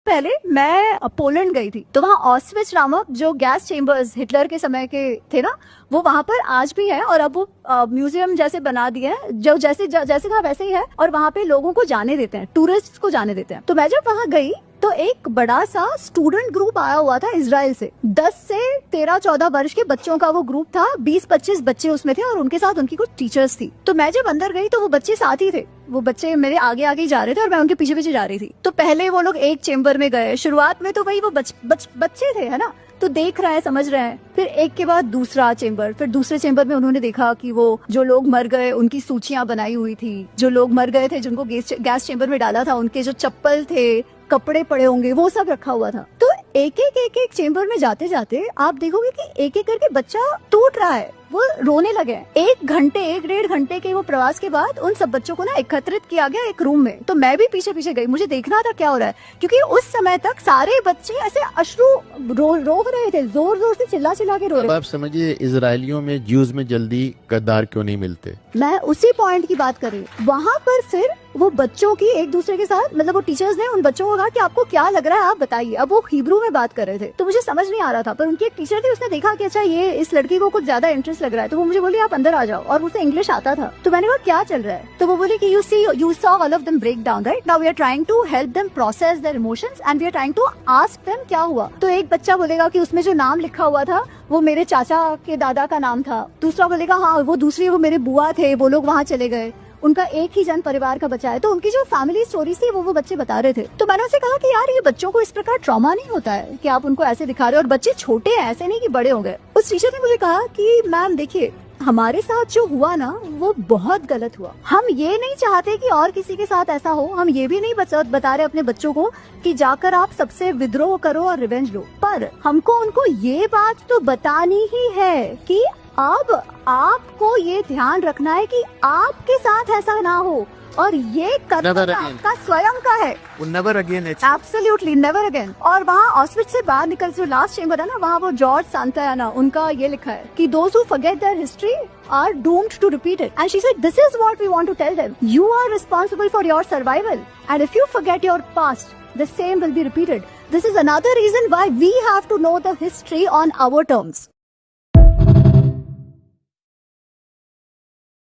पहले मैं पोलैंड गई थी, तो वहाँ ऑस्विच नामक जो गैस चेम्बर्स हिटलर के समय के थे ना, वो वहाँ पर आज भी है और अब वो म्यूजियम जैसे बना दिए हैं, जो जैसे था वैसे ही है। और वहाँ पे लोगों को जाने देते हैं, टूरिस्ट को जाने देते हैं। तो मैं जब वहाँ गई तो एक बड़ा सा स्टूडेंट ग्रुप आया हुआ था इजराइल से। 10 से 13-14 वर्ष के बच्चों का वो ग्रुप था। 20-25 बच्चे उसमें थे और उनके साथ उनकी कुछ टीचर्स थी। तो मैं जब अंदर गई तो वो बच्चे साथ ही थे। वो बच्चे मेरे आगे आगे जा रहे थे और मैं उनके पीछे पीछे जा रही थी। तो पहले वो लोग एक चेम्बर में गए। शुरुआत में तो वही वो बच्चे थे, है ना, तो देख रहे हैं, समझ रहे हैं। फिर एक के बाद दूसरा चेम्बर, फिर दूसरे चेम्बर में उन्होंने देखा कि वो जो लोग मर गए उनकी सूचियां बनाई हुई थी। जो लोग मर गए थे, जिनको गैस चेम्बर में डाला था, उनके जो चप्पल थे, कपड़े पड़े होंगे, वो सब रखा हुआ था। तो एक एक चेम्बर में जाते जाते आप देखोगे कि एक एक करके बच्चा टूट रहा है, वो रोने लगे। 1-1.5 घंटे के वो प्रवास के बाद उन सब बच्चों को ना एकत्रित किया गया एक रूम में। तो मैं भी पीछे पीछे गई, मुझे देखना था क्या हो रहा है, क्योंकि उस समय तक सारे बच्चे ऐसे अश्रु रो रहे थे, जोर जोर से चिल्ला के रो रहे थे। आप समझिए इजरायलियों में, ज्यूज में जल्दी गद्दार क्यों नहीं मिलते। मैं उसी पॉइंट की बात कर रही हूँ। वहाँ पर फिर वो बच्चों की एक दूसरे के साथ, मतलब वो टीचर्स ने उन बच्चों को कहा कि आपको क्या लग रहा है, आप बताइए। अब वो हिब्रू में बात कर रहे थे तो मुझे समझ नहीं आ रहा था, पर उनकी एक टीचर थी, उसने देखा कि अच्छा ये इस लड़की को कुछ ज्यादा इंटरेस्ट लग रहा है, तो वो मुझे बोली आप अंदर आ जाओ, और उसे इंग्लिश आता था। तो मैंने कहा क्या चल रहा है, तो वो बोली कि you saw all of them break down, right now we are trying to help them process their emotions and we are trying to ask them क्या हुआ। तो एक बच्चा बोलेगा कि उसमें जो नाम लिखा हुआ था वो मेरे चाचा के दादा का नाम था। दूसरा बोलेगा हाँ वो मेरे बुआ थे, वो लोग वहाँ चले गए, उनका एक ही जन परिवार का बच्चा है। तो उनकी जो फैमिली स्टोरी थी वो बच्चे बता रहे थे। तो मैंने उनसे कहा कि यार ये बच्चों को इस प्रकार ट्रॉमा नहीं होता है कि आप उनको ऐसे दिखा रहे हो, और बच्चे छोटे हैं, ऐसे नहीं कि बड़े हो गए। उस टीचर ने मुझे कहा कि मैम देखिए, हमारे साथ जो हुआ ना वो बहुत गलत हुआ। हम ये नहीं चाहते कि और किसी के साथ ऐसा हो। हम ये भी नहीं बता रहे अपने बच्चों को कि जाकर आप सबसे विद्रोह करो और रिवेंज लो, पर हमको उनको ये बात तो बतानी ही है कि अब आपको ये ध्यान रखना है कि आपके साथ ऐसा ना हो, और ये कर्तव्य आपका स्वयं का है। Never again, absolutely never again. और वहाँ ऑस्विच से बाहर निकल, जो लास्ट चेम्बर है ना, वहाँ वो जॉर्ज सांता है ना, उनका ये लिखा है कि those who forget there history are doomed to repeat it. And she said, this is what we want to tell them. You are responsible for your survival. And if you forget your past, the same will be repeated. This is another reason why we have to know the history on our terms.